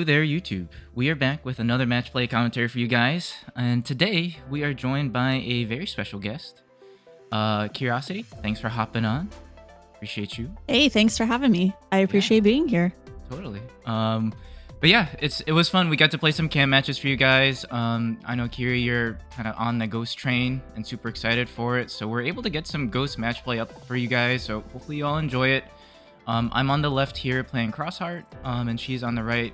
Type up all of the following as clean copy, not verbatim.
there, YouTube. We are back with another Matchplay commentary for you guys, and today we are joined by a very special guest, Kiriocity. Thanks for hopping on. Appreciate you. Hey, thanks for having me. I appreciate being here. Totally. But yeah, it was fun. We got to play some cam matches for you guys. I know Kiri, you're kind of on the Ghost train and super excited for it, so we're able to get some Ghost Matchplay up for you guys. So hopefully you all enjoy it. I'm on the left here playing Xros Heart, and she's on the right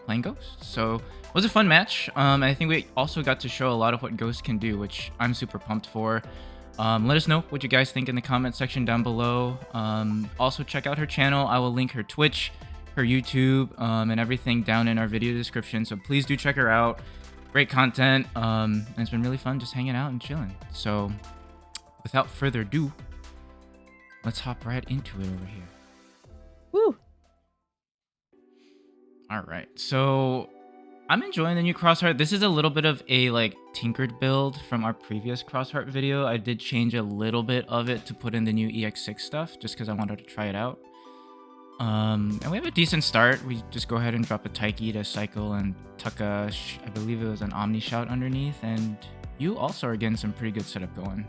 playing Ghost. So it was a fun match. I think we also got to show a lot of what Ghost can do, which I'm super pumped for. Let us know what you guys think in the comment section down below. Also check out her channel. I will link her Twitch, her YouTube, and everything down in our video description. So please do check her out. Great content. And it's been really fun just hanging out and chilling. So without further ado, let's hop right into it over here. Woo! All right, so I'm enjoying the new Xros Heart. This is a little bit of a tinkered build from our previous Xros Heart video. I did change a little bit of it to put in the new EX6 stuff just because I wanted to try it out. And we have a decent start. We just go ahead and drop a Taiki to cycle and tuck a, I believe it was an Omni Shout underneath. And you also are getting some pretty good setup going.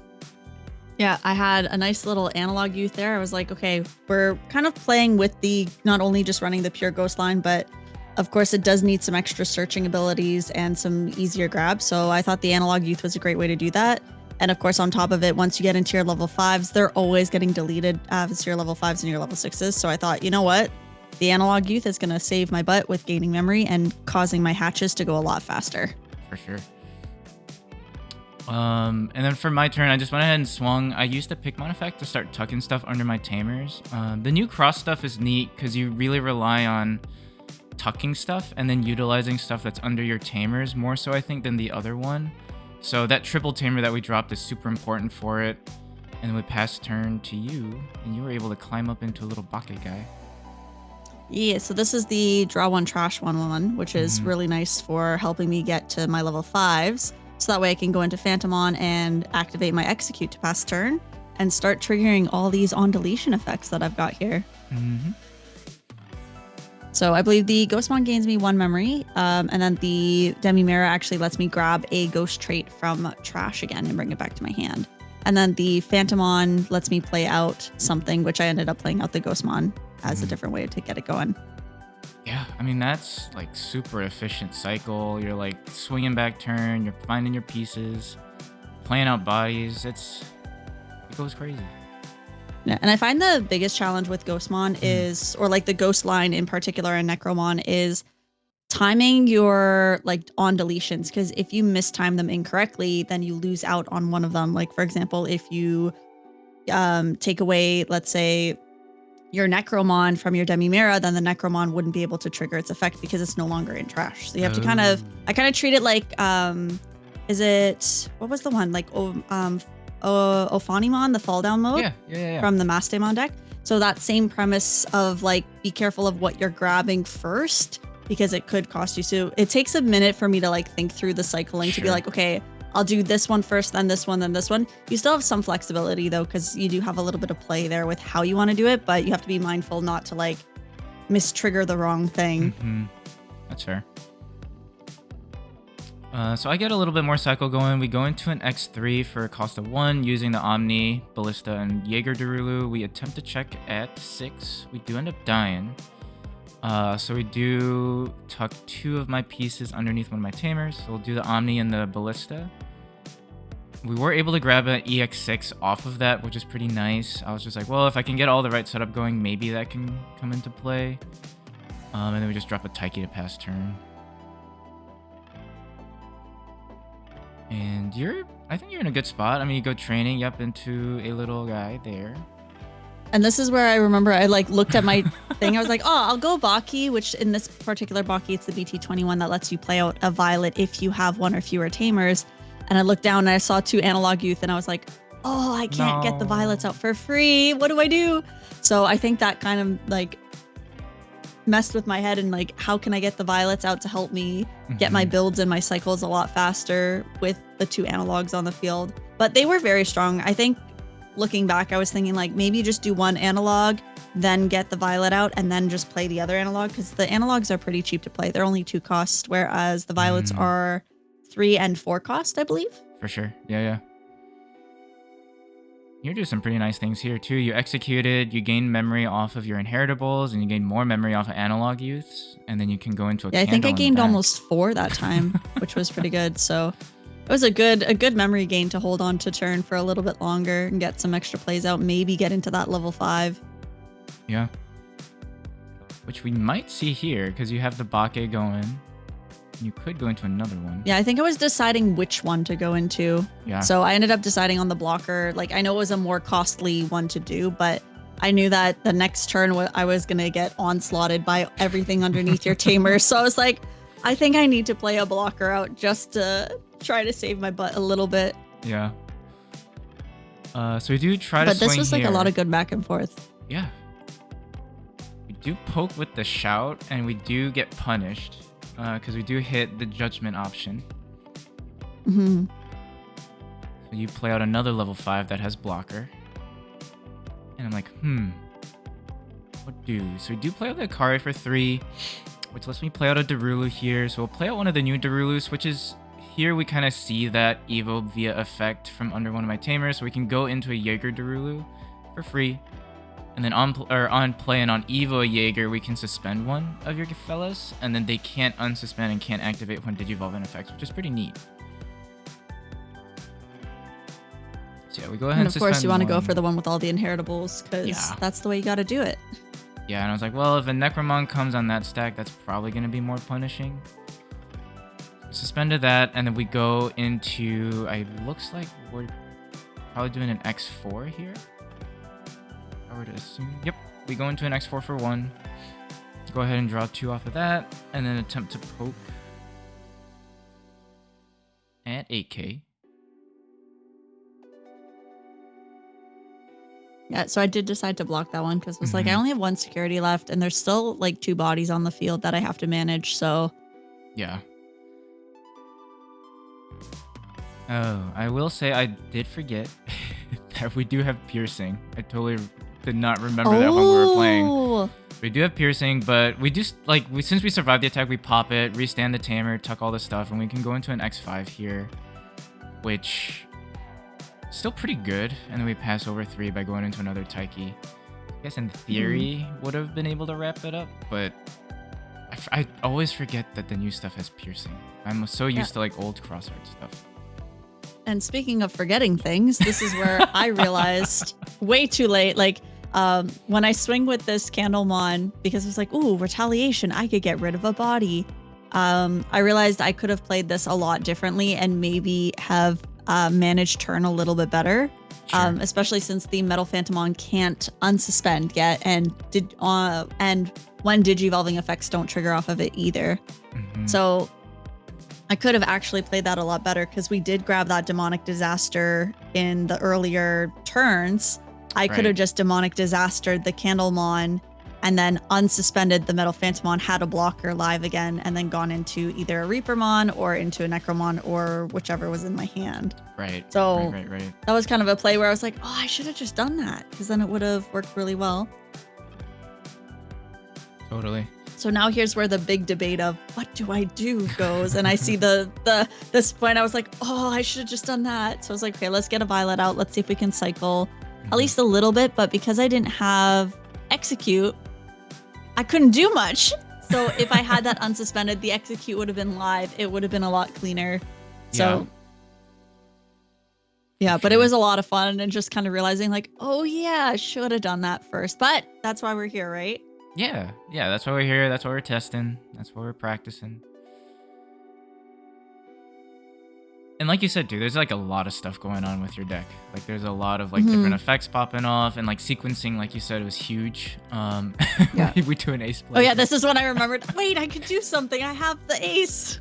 Yeah, I had a nice little analog youth there. I was like, okay, we're kind of playing with the, not only just running the pure Ghost line, but of course it does need some extra searching abilities and some easier grabs. So I thought the analog youth was a great way to do that. And of course, on top of it, once you get into your level 5s, they're always getting deleted as your level 5s and your level 6s. So I thought, you know what? The analog youth is going to save my butt with gaining memory and causing my hatches to go a lot faster. For sure. And then for my turn, I just went ahead and swung. I used the Pikmon effect to start tucking stuff under my tamers. The new cross stuff is neat because you really rely on tucking stuff and then utilizing stuff that's under your tamers more so, I think, than the other one. So that triple tamer that we dropped is super important for it. And then we pass turn to you, and you were able to climb up into a little bucket guy. Yeah, so this is the draw one, trash one, which is really nice for helping me get to my level 5s. So that way I can go into Phantomon and activate my execute to pass turn and start triggering all these on deletion effects that I've got here. So I believe the Ghostmon gains me 1 memory, and then the Demi Mirror actually lets me grab a ghost trait from trash again and bring it back to my hand. And then the Phantomon lets me play out something, which I ended up playing out the Ghostmon as a different way to get it going. Yeah, I mean, that's super efficient cycle. You're swinging back turn, you're finding your pieces, playing out bodies. It goes crazy. Yeah, and I find the biggest challenge with Ghostmon is, or the Ghost line in particular and Necromon, is timing your on deletions. Because if you mistime them incorrectly, then you lose out on one of them. For example, if you take away, let's say, your Necromon from your Demi Mirror, then the Necromon wouldn't be able to trigger its effect because it's no longer in trash. So you have to I kind of treat it like, is it, what was the one? Ophanimon, the fall down mode from the Mastemon deck. So that same premise of be careful of what you're grabbing first because it could cost you. So it takes a minute for me to think through the cycling to be okay, I'll do this one first, then this one, then this one. You still have some flexibility though, because you do have a little bit of play there with how you want to do it, but you have to be mindful not to mistrigger the wrong thing. That's fair. So I get a little bit more cycle going. We go into an X3 for a cost of 1 using the Omni, Ballista, and Jaeger Darulu. We attempt to check at 6. We do end up dying. So we do tuck 2 of my pieces underneath one of my tamers. So we'll do the Omni and the Ballista. We were able to grab an EX6 off of that, which is pretty nice. I was just well, if I can get all the right setup going, maybe that can come into play. And then we just drop a Taiki to pass turn. And I think you're in a good spot. I mean, you go training up into a little guy there. And this is where I remember I looked at my thing. I was like, oh, I'll go Baki, which in this particular Baki, it's the BT21 that lets you play out a Violet if you have 1 or fewer tamers. And I looked down and I saw 2 analog youth and I was like, oh, I can't get the Violets out for free. What do I do? So I think that kind of messed with my head and how can I get the Violets out to help me get my builds and my cycles a lot faster with the 2 analogs on the field. But they were very strong. I think looking back, I was thinking like maybe just do one analog, then get the violet out, and then just play the other analog, because the analogs are pretty cheap to play. They're only 2 cost, whereas the violets are 3 and 4 cost, I believe. For sure. Yeah. You do some pretty nice things here too. You executed, you gain memory off of your inheritables, and you gain more memory off of analog youths, and then you can go into a Yeah, I think I candle in the gained back. almost 4 that time, which was pretty good. So it was a good memory gain to hold on to turn for a little bit longer and get some extra plays out, maybe get into that level 5. Yeah. Which we might see here, because you have the Bake going. You could go into another one. Yeah, I think I was deciding which one to go into. Yeah. So I ended up deciding on the blocker. Like, I know it was a more costly one to do, but I knew that the next turn I was going to get onslaughted by everything underneath your tamer. So I was like, I think I need to play a blocker out just to try to save my butt a little bit. Yeah. So we do try to swing. But this was like here. a lot of good back and forth. Yeah. We do poke with the shout, and we do get punished. Because we do hit the judgment option. Mm-hmm. So you play out another level 5 that has blocker. And I'm like, what do? So we do play out the Akari for 3, which lets me play out a Darulu here. So we'll play out one of the new Darulus, which is here we kind of see that Evo via effect from under one of my tamers. So we can go into a Jaeger Darulu for free. And then on play and on Evo Jaeger, we can suspend one of your fellas, and then they can't unsuspend and can't activate when Digivolve in effects, which is pretty neat. So yeah, we go ahead and of course, suspend you want to go one. for the one with all the inheritables, because that's the way you got to do it. Yeah, and I was like, well, if a Necromon comes on that stack, that's probably going to be more punishing. Suspended that, and then we go into, looks like we're probably doing an X4 here. I were to assume. Yep, we go into an X4 for 1. Go ahead and draw 2 off of that, and then attempt to poke at 8k. Yeah, so I did decide to block that one because it was like I only have 1 security left, and there's still like 2 bodies on the field that I have to manage. So yeah. Oh, I will say I did forget that we do have piercing. I totally did not remember that when we were playing. We do have piercing, but we just since we survived the attack, we pop it, restand the tamer, tuck all the stuff, and we can go into an X5 here, which is still pretty good. And then we pass over 3 by going into another Taiki. I guess in theory would have been able to wrap it up, but I always forget that the new stuff has piercing. I'm so used to like old crossheart stuff. And speaking of forgetting things, this is where I realized way too late, like when I swing with this Candlemon, because it was like, ooh, retaliation, I could get rid of a body. I realized I could have played this a lot differently and maybe have managed turn a little bit better, especially since the Metal Phantomon can't unsuspend yet, and when Digivolving effects don't trigger off of it either. So I could have actually played that a lot better, because we did grab that Demonic Disaster in the earlier turns. I could have just Demonic Disastered the Candlemon and then unsuspended the Metal Phantomon, had a blocker live again, and then gone into either a Reapermon or into a Necromon or whichever was in my hand. So that was kind of a play where I was like, oh, I should have just done that, because then it would have worked really well. Totally. So now here's where the big debate of what do I do goes. And I see this point, I was like, oh, I should have just done that. So I was like, okay, let's get a Violet out. Let's see if we can cycle at least a little bit. But because I didn't have Execute, I couldn't do much. So if I had that unsuspended, the Execute would have been live. It would have been a lot cleaner. So yeah, but it was a lot of fun, and just kind of realizing like, oh yeah, I should have done that first. But that's why we're here, right? Yeah, that's why we're here. That's why we're testing. That's why we're practicing. And like you said, dude, there's like a lot of stuff going on with your deck. Like there's a lot of like different effects popping off, and like sequencing, like you said, was huge. We do an ace play. Oh yeah, this is when I remembered, wait, I could do something. I have the ace.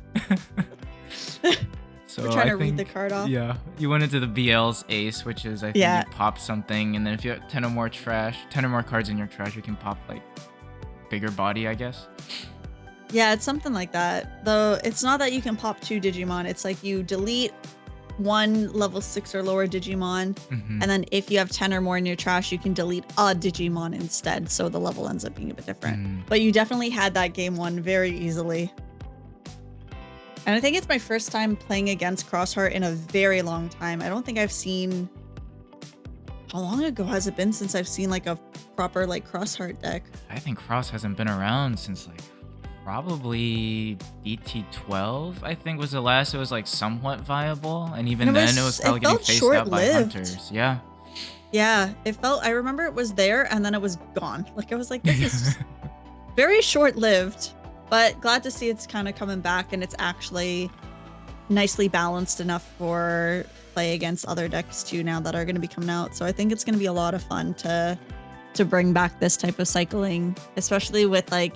So we're trying to read the card off. Yeah, you went into the BL's ace, which is I think you pop something, and then if you have 10 or more cards in your trash, you can pop like bigger body, I guess. Yeah, it's something like that. Though it's not that you can pop 2 Digimon. It's like you delete one level 6 or lower Digimon. Mhm. And then if you have 10 or more in your trash, you can delete a Digimon instead. So the level ends up being a bit different. Mm. But you definitely had that game won very easily. And I think it's my first time playing against Xros Heart in a very long time. I don't think I've seen... How long ago has it been since I've seen like a proper like Xros Heart deck? I think Cross hasn't been around since like probably BT12, I think was the last it was like somewhat viable. And even And then it was probably getting felt phased out by short-lived. hunters. Yeah. Yeah, it felt... I remember it was there and then it was gone. Like I was like, this is very short-lived. But glad to see it's kind of coming back and it's actually nicely balanced enough for play against other decks too now that are going to be coming out. So I think it's going to be a lot of fun to bring back this type of cycling, especially with like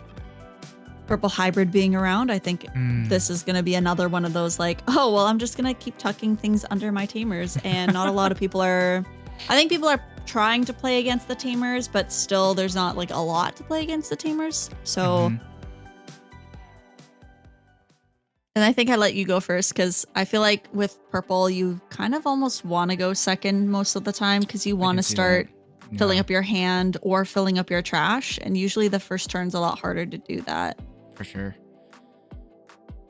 Purple Hybrid being around. I think this is going to be another one of those like, oh, well, I'm just going to keep tucking things under my tamers. And not a lot of people are... I think people are trying to play against the tamers, but still there's not like a lot to play against the tamers. So... And I think I let you go first because I feel like with purple, you kind of almost want to go second most of the time because you want to start filling up your hand or filling up your trash. And usually the first turn's a lot harder to do that. For sure.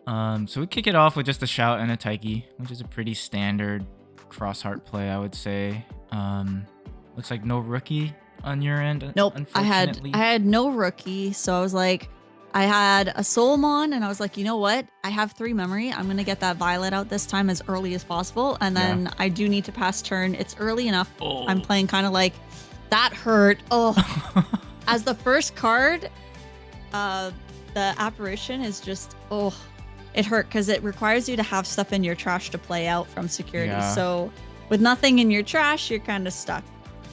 So we kick it off with just a shout and a Taiki, which is a pretty standard Xros Heart play, I would say. Looks like no rookie on your end. Nope. I Unfortunately. had no rookie. So I was like, I had a Soulmon and I was like, you know what? I have 3 memory. I'm going to get that Violet out this time as early as possible. And then I do need to pass turn. It's early enough. Oh. I'm playing kind of like, that hurt. Oh, as the first card, the apparition is just, oh, it hurt because it requires you to have stuff in your trash to play out from security. Yeah. So with nothing in your trash, you're kind of stuck.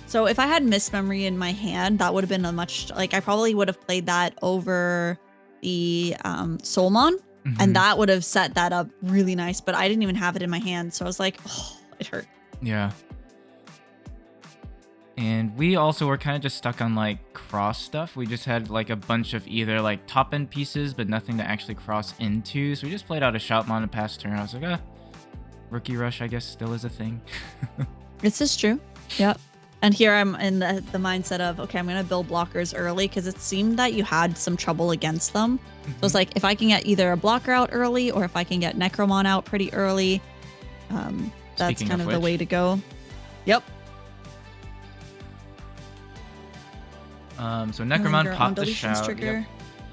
So if I had Miss Memory in my hand, that would have been a much, like I probably would have played that over the Soulmon, and that would have set that up really nice, but I didn't even have it in my hand. So I was like, oh, it hurt. Yeah. And we also were kind of just stuck on like cross stuff. We just had like a bunch of either like top end pieces, but nothing to actually cross into. So we just played out a Shoutmon and past turn. I was like, Rookie Rush, I guess, still is a thing. This is true. Yep. And here I'm in the mindset of, okay, I'm going to build blockers early because it seemed that you had some trouble against them. So it's like, if I can get either a blocker out early or if I can get Necromon out pretty early, that's Speaking kind of which, the way to go. Yep. So Necromon popped the deletions shout. trigger. Yep.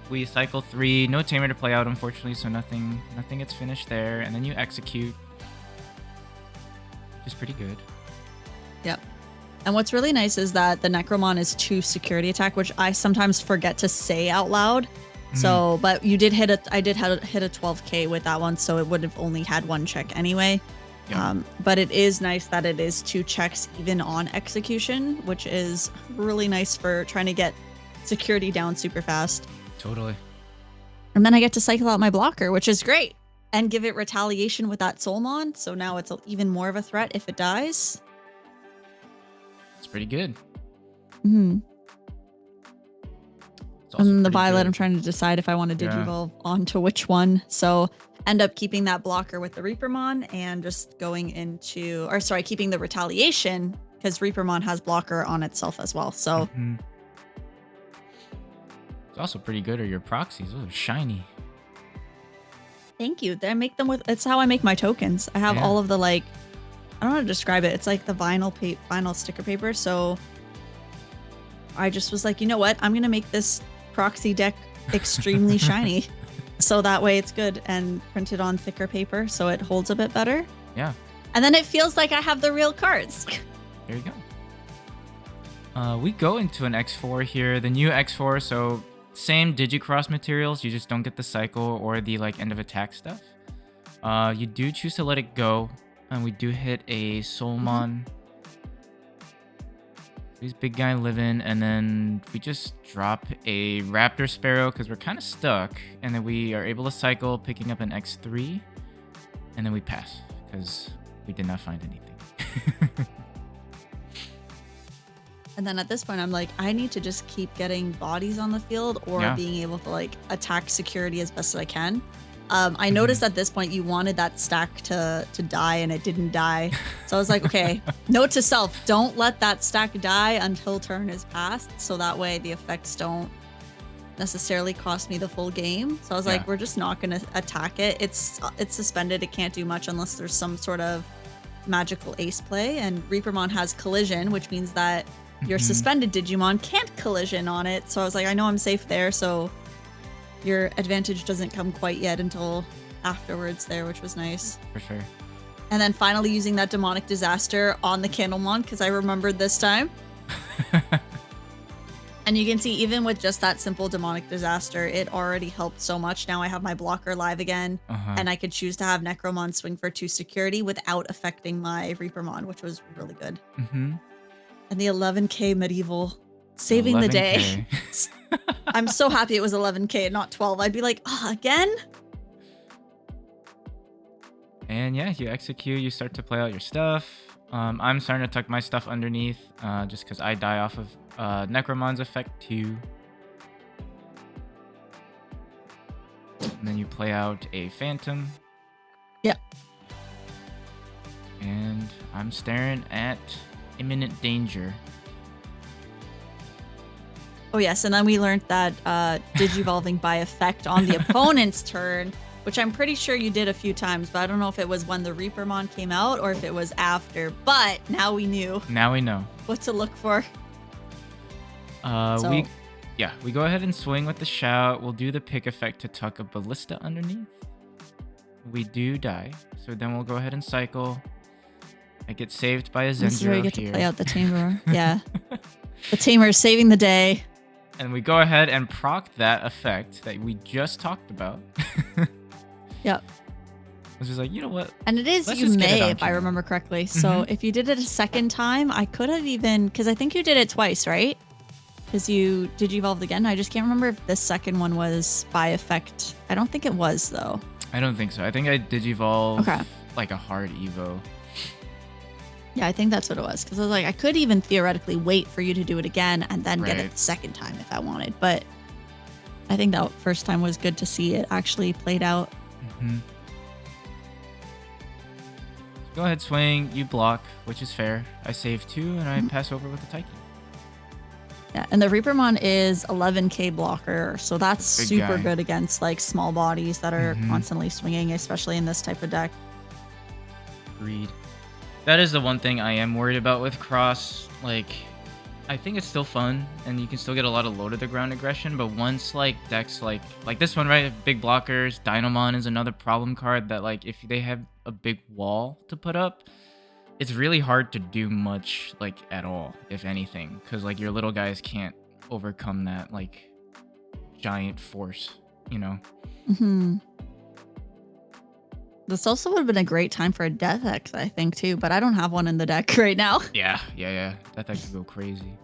We cycle 3, no tamer to play out, unfortunately, so nothing gets finished there. And then you execute, which is pretty good. Yep. And what's really nice is that the Necromon is 2 security attack, which I sometimes forget to say out loud. So, but you did hit I did hit a 12k with that one, so it would have only had 1 check anyway. Yeah. But it is nice that it is 2 checks even on execution, which is really nice for trying to get security down super fast. Totally. And then I get to cycle out my blocker, which is great, and give it retaliation with that Soulmon. So now it's even more of a threat if it dies. It's pretty good. Mm-hmm. And the Violet, good. I'm trying to decide if I want to Digivolve onto which one. So end up keeping that blocker with the Reapermon and just going into, or sorry, keeping the retaliation because Reapermon has blocker on itself as well. So it's also pretty good are your proxies. Those are shiny. thank you. I make them with, it's how I make my tokens. I have all of the like, I don't know how to describe it. It's like the vinyl sticker paper. So I just was like, you know what? I'm going to make this proxy deck extremely shiny. So that way it's good and printed on thicker paper. So it holds a bit better. Yeah. And then it feels like I have the real cards. There you go. We go into an X4 here, the new X4. So same Digicross materials. You just don't get the cycle or the like end of attack stuff. You do choose to let it go. And we do hit a Soulmon. These big guy living, and then we just drop a Raptor Sparrow because we're kind of stuck, and then we are able to cycle, picking up an X3, and then we pass because we did not find anything. And then at this point, I'm like, I need to just keep getting bodies on the field or being able to like attack security as best as I can. I noticed at this point you wanted that stack to die and it didn't die. So I was like, okay, note to self, don't let that stack die until turn is passed. So that way the effects don't necessarily cost me the full game. So I was like, we're just not going to attack it. It's suspended. It can't do much unless there's some sort of magical ace play. And Reapermon has collision, which means that your suspended Digimon can't collision on it. So I was like, I know I'm safe there. So your advantage doesn't come quite yet until afterwards there, which was nice. For sure. And then finally using that demonic disaster on the Candlemon because I remembered this time. And you can see even with just that simple demonic disaster, it already helped so much. Now I have my blocker live again, and I could choose to have Necromon swing for 2 security without affecting my Reapermon, which was really good. And the 11k medieval saving the day. I'm so happy it was 11k and not 12. I'd be like, oh, again? And yeah, you execute, you start to play out your stuff. I'm starting to tuck my stuff underneath just because I die off of Necromon's effect too. And then you play out a Phantom. Yep. And I'm staring at imminent danger. Oh yes, and then we learned that Digivolving by effect on the opponent's turn, which I'm pretty sure you did a few times, but I don't know if it was when the Reapermon came out or if it was after. But now we knew. Now we know what to look for. We go ahead and swing with the shout. We'll do the pick effect to tuck a ballista underneath. We do die, so then we'll go ahead and cycle. I get saved by a Zendro. This is where you get to play out the Tamer. Yeah, the Tamer is saving the day. And we go ahead and proc that effect that we just talked about. Yep. I was just like, you know what? And it is you may, if I remember correctly. So if you did it a second time, I could have even, because I think you did it twice, right? Because you Digivolved again. I just can't remember if the second one was by effect. I don't think it was, though. I don't think so. I think I Digivolve like a hard Evo. Yeah, I think that's what it was. Because I was like, I could even theoretically wait for you to do it again and then get it the second time if I wanted. But I think that first time was good to see it actually played out. Go ahead, swing. You block, which is fair. I save 2 and I pass over with the Taiki. Yeah, and the Reapermon is 11k blocker, so that's super good against like small bodies that are constantly swinging, especially in this type of deck. Agreed. That is the one thing I am worried about with Cross. Like, I think it's still fun, and you can still get a lot of low to the ground aggression, but once like decks like this one, right? Big blockers, Dynamon is another problem card that like if they have a big wall to put up, it's really hard to do much like at all, if anything, because like your little guys can't overcome that like giant force, you know? This also would have been a great time for a Death X, I think, too, but I don't have one in the deck right now. Yeah. That could go crazy.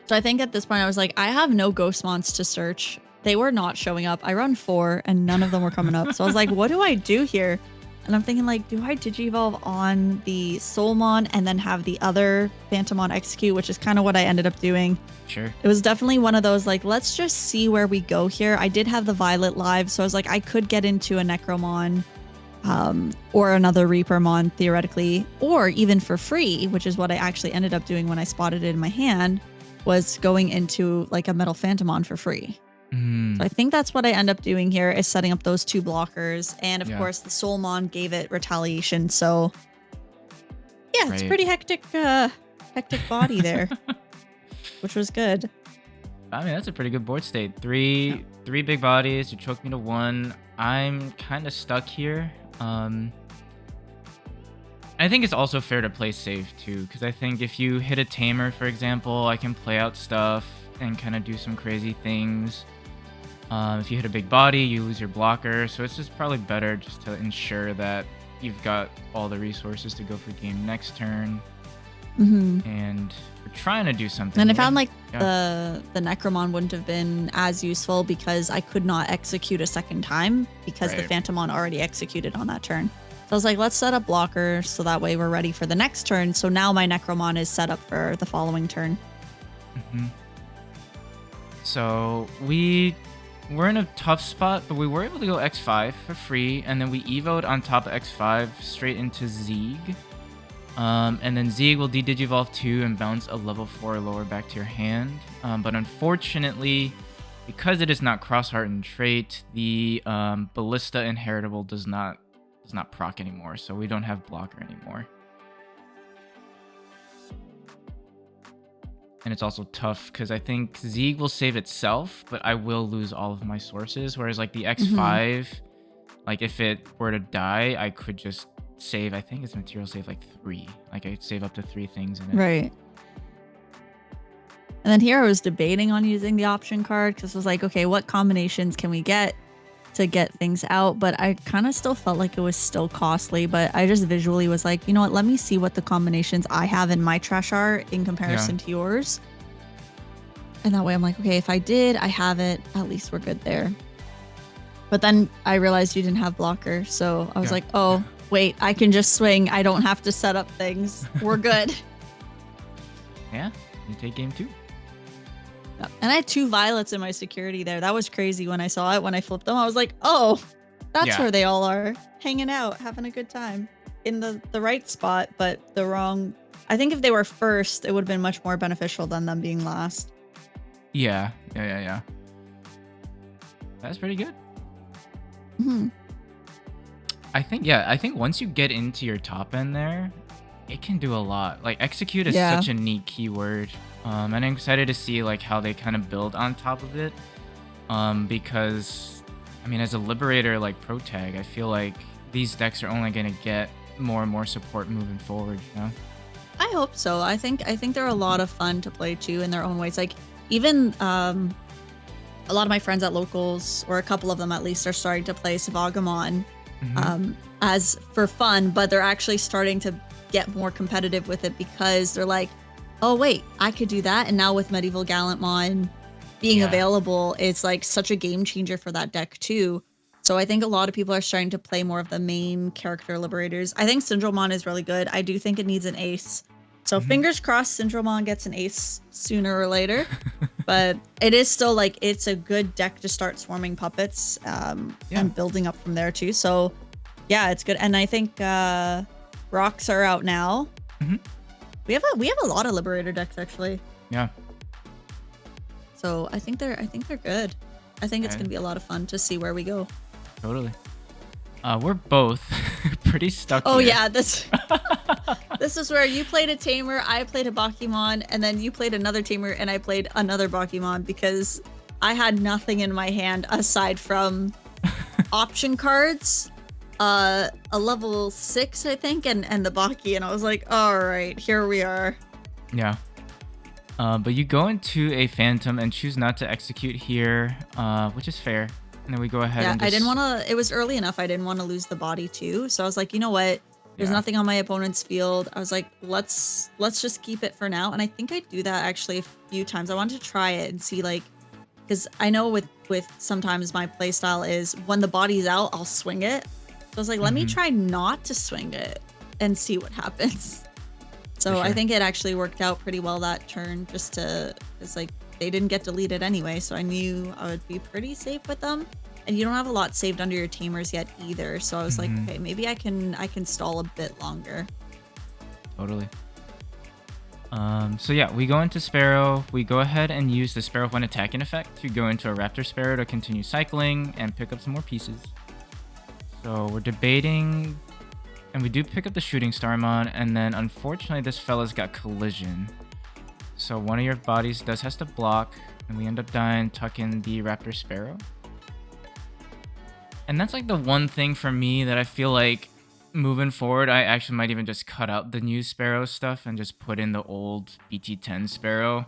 So I think at this point I was like, I have no Ghostmons to search. They were not showing up. I run 4 and none of them were coming up. So I was like, what do I do here? And I'm thinking like, do I Digivolve on the Soulmon and then have the other Phantomon execute, which is kind of what I ended up doing. Sure. It was definitely one of those like, let's just see where we go here. I did have the Violet live, so I was like, I could get into a Necromon or another Reapermon theoretically, or even for free, which is what I actually ended up doing when I spotted it in my hand, was going into like a Metal Phantomon for free. So I think that's what I end up doing here is setting up those 2 blockers. And of course the Soulmon gave it retaliation. So yeah, it's pretty hectic body there, which was good. I mean, that's a pretty good board state. Three big bodies. You choked me to 1. I'm kind of stuck here. I think it's also fair to play safe too, because I think if you hit a Tamer, for example, I can play out stuff and kind of do some crazy things. If you hit a big body, you lose your blocker, so it's just probably better just to ensure that you've got all the resources to go for game next turn. And we're trying to do something. And I found like the Necromon wouldn't have been as useful because I could not execute a second time because the Phantomon already executed on that turn. So I was like, let's set up blockers so that way we're ready for the next turn. So now my Necromon is set up for the following turn. So we we're in a tough spot, but we were able to go X5 for free, and then we evoed on top of X5 straight into Zeeg. And then Zeeg will de-digivolve 2 and bounce a level 4 or lower back to your hand. But unfortunately, because it is not cross-hardened trait, the Ballista Inheritable does not proc anymore, so we don't have blocker anymore. And it's also tough because I think Zeeg will save itself, but I will lose all of my sources. Whereas like the X5, like if it were to die, I could just save, I think it's material save like 3. Like I'd save up to 3 things in it. Right. And then here I was debating on using the option card because I was like, okay, what combinations can we get to get things out? But I kind of still felt like it was still costly, but I just visually was like, you know what, let me see what the combinations I have in my trash are in comparison to yours. And that way I'm like, okay, if I have it, at least we're good there. But then I realized you didn't have blocker. So I was like, oh, wait, I can just swing. I don't have to set up things. We're good. Yeah, you take game 2. And I had 2 violets in my security there. That was crazy when I saw it. When I flipped them, I was like, oh, that's where they all are. Hanging out, having a good time. In the right spot, but the wrong. I think if they were first, it would have been much more beneficial than them being last. Yeah. That's pretty good. I think once you get into your top end there, it can do a lot. Like execute is such a neat keyword. And I'm excited to see like how they kind of build on top of it. Because I mean, as a Liberator like pro tag, I feel like these decks are only going to get more and more support moving forward, you know? I hope so. I think they're a lot of fun to play too in their own ways. Like even a lot of my friends at locals, or a couple of them at least, are starting to play Savagamon as for fun, but they're actually starting to get more competitive with it because they're like, oh wait, I could do that. And now with Medieval Gallantmon being available, it's like such a game changer for that deck too. So I think a lot of people are starting to play more of the main character Liberators. I think Syndromon is really good. I do think it needs an ace. So fingers crossed Syndromon gets an ace sooner or later. But it is still like, it's a good deck to start swarming puppets and building up from there too. So yeah, it's good. And I think rocks are out now. We have a lot of Liberator decks actually. Yeah. So I think they're good. I think it's gonna be a lot of fun to see where we go. Totally. We're both pretty stuck here. Yeah, this is where you played a Tamer, I played a Bakimon, and then you played another Tamer and I played another Bakimon because I had nothing in my hand aside from option cards, a level 6, I think, and the Baki, and I was like, all right, here we are. Yeah. But you go into a Phantom and choose not to execute here, which is fair. And then we go ahead and I didn't want to, it was early enough, I didn't want to lose the body too. So I was like, you know what? There's nothing on my opponent's field. I was like, let's just keep it for now. And I think I do that actually a few times. I wanted to try it and see, like, because I know with sometimes my play style is when the body's out, I'll swing it. So I was like, let me try not to swing it and see what happens. So I think it actually worked out pretty well that turn, just to, it's like they didn't get deleted anyway. So I knew I would be pretty safe with them. And you don't have a lot saved under your Tamers yet either. So I was like, okay, maybe I can stall a bit longer. Totally. So yeah, we go into Sparrow. We go ahead and use the Sparrow when attacking effect to go into a Raptor Sparrow to continue cycling and pick up some more pieces. So we're debating, and we do pick up the Shooting Starmon, and then unfortunately this fella's got Collision. So one of your bodies has to block, and we end up dying, tuck in the Raptor Sparrow. And that's like the one thing for me that I feel like moving forward, I actually might even just cut out the new Sparrow stuff and just put in the old BT10 Sparrow.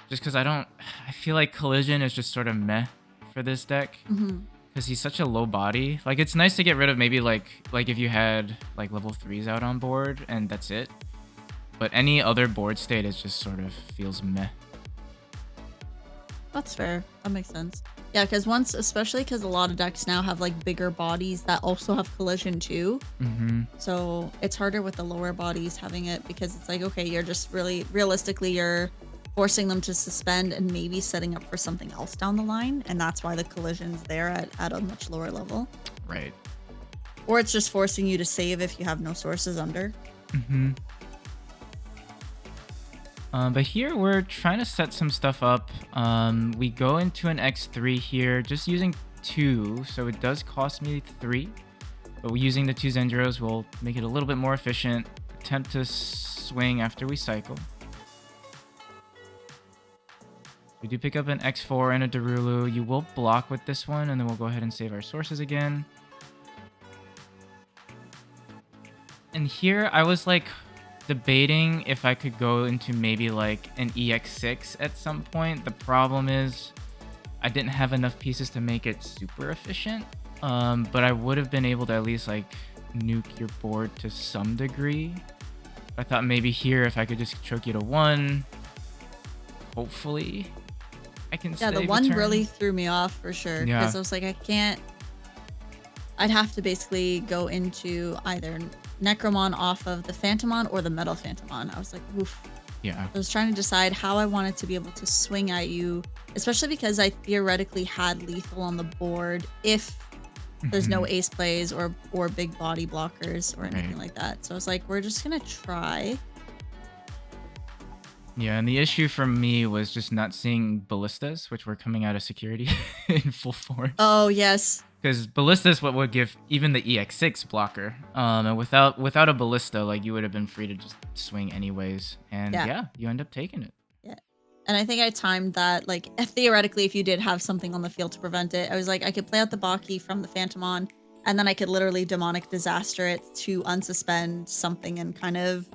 Just because I feel like Collision is just sort of meh for this deck. Because he's such a low body. Like, it's nice to get rid of maybe like if you had like level 3s out on board and that's it. But any other board state is just sort of feels meh. That's fair. That makes sense. Yeah, because especially because a lot of decks now have like bigger bodies that also have Collision too. So it's harder with the lower bodies having it because it's like, okay, you're just realistically, you're forcing them to suspend and maybe setting up for something else down the line. And that's why the collision's there at a much lower level. Right. Or it's just forcing you to save if you have no sources under. Mm-hmm. But here we're trying to set some stuff up. We go into an X3 here, just using 2, so it does cost me 3. But using the 2 Zendros will make it a little bit more efficient. Attempt to swing after we cycle. We do pick up an X4 and a Darulu. You will block with this one, and then we'll go ahead and save our sources again. And here I was like debating if I could go into maybe like an EX6 at some point. The problem is I didn't have enough pieces to make it super efficient. But I would have been able to at least like nuke your board to some degree. I thought maybe here if I could just choke you to 1, hopefully I can Yeah, the 1 really threw me off for sure. Yeah. Because I was like, I'd have to basically go into either Necromon off of the Phantomon or the Metal Phantomon. I was like, oof. Yeah. I was trying to decide how I wanted to be able to swing at you, especially because I theoretically had lethal on the board if there's no ace plays or big body blockers or anything like that. So I was like, we're just going to try. Yeah, and the issue for me was just not seeing ballistas, which were coming out of security in full force. Oh, yes. Because ballista is what would give even the EX6 blocker. And without a ballista, like you would have been free to just swing anyways. And yeah, you end up taking it. Yeah. And I think I timed that, like, theoretically, if you did have something on the field to prevent it, I was like, I could play out the Baki from the Phantomon, and then I could literally Demonic Disaster it to unsuspend something and kind of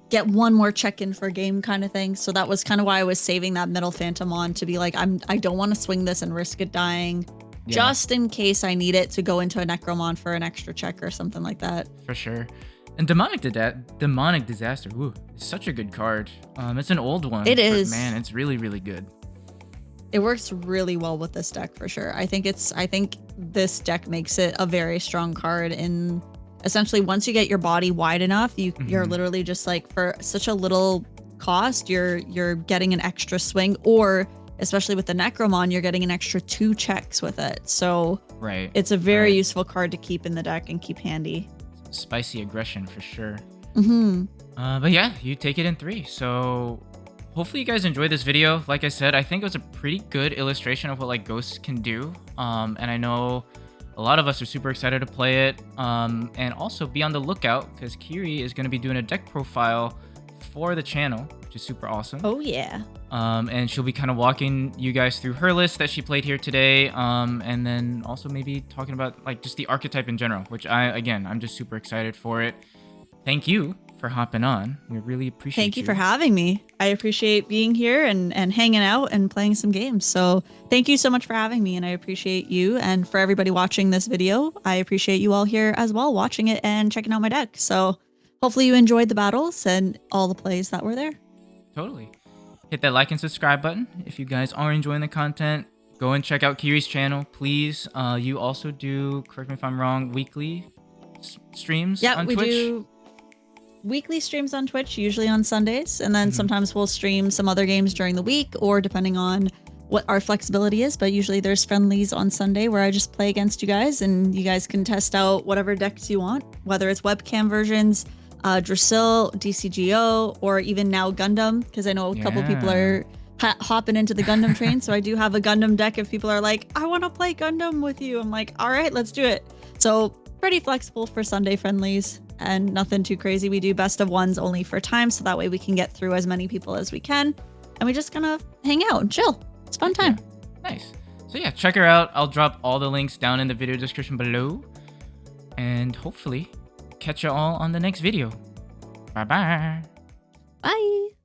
get one more check-in for game kind of thing. So that was kind of why I was saving that middle Phantomon to be like, I don't want to swing this and risk it dying. Yeah. Just in case I need it to go into a Necromon for an extra check or something like that. For sure. And Demonic Disaster, ooh, it's such a good card. It's an old one. It is. Man, it's really, really good. It works really well with this deck for sure. I think this deck makes it a very strong card in essentially once you get your body wide enough, you're literally just like for such a little cost, you're getting an extra swing, or especially with the Necromon, you're getting an extra 2 checks with it. So it's a very useful card to keep in the deck and keep handy. Spicy aggression for sure. But yeah, you take it in 3. So hopefully you guys enjoyed this video. Like I said, I think it was a pretty good illustration of what like Ghosts can do. And I know a lot of us are super excited to play it. And also be on the lookout because Kiri is going to be doing a deck profile for the channel, which is super awesome. Oh yeah. And she'll be kind of walking you guys through her list that she played here today. And then also maybe talking about like just the archetype in general, which I'm just super excited for it. Thank you for hopping on. We really appreciate Thank you for having me. I appreciate being here and hanging out and playing some games. So thank you so much for having me, and I appreciate you. And for everybody watching this video, I appreciate you all here as well, watching it and checking out my deck. So hopefully you enjoyed the battles and all the plays that were there. Totally. Hit that like and subscribe button if you guys are enjoying the content. Go and check out Kiri's channel, please. You also do, correct me if I'm wrong, weekly streams on Twitch? Yeah, we do weekly streams on Twitch, usually on Sundays. And then sometimes we'll stream some other games during the week, or depending on what our flexibility is. But usually there's friendlies on Sunday where I just play against you guys, and you guys can test out whatever decks you want, whether it's webcam versions, Drasil, DCGO, or even now Gundam, because I know a couple people are hopping into the Gundam train. So I do have a Gundam deck if people are like, I want to play Gundam with you. I'm like, all right, let's do it. So pretty flexible for Sunday friendlies and nothing too crazy. We do best of ones only for time, so that way we can get through as many people as we can, and we just kind of hang out and chill. It's a fun time. Yeah. Nice. So yeah, check her out. I'll drop all the links down in the video description below, and hopefully catch you all on the next video. Bye-bye. Bye.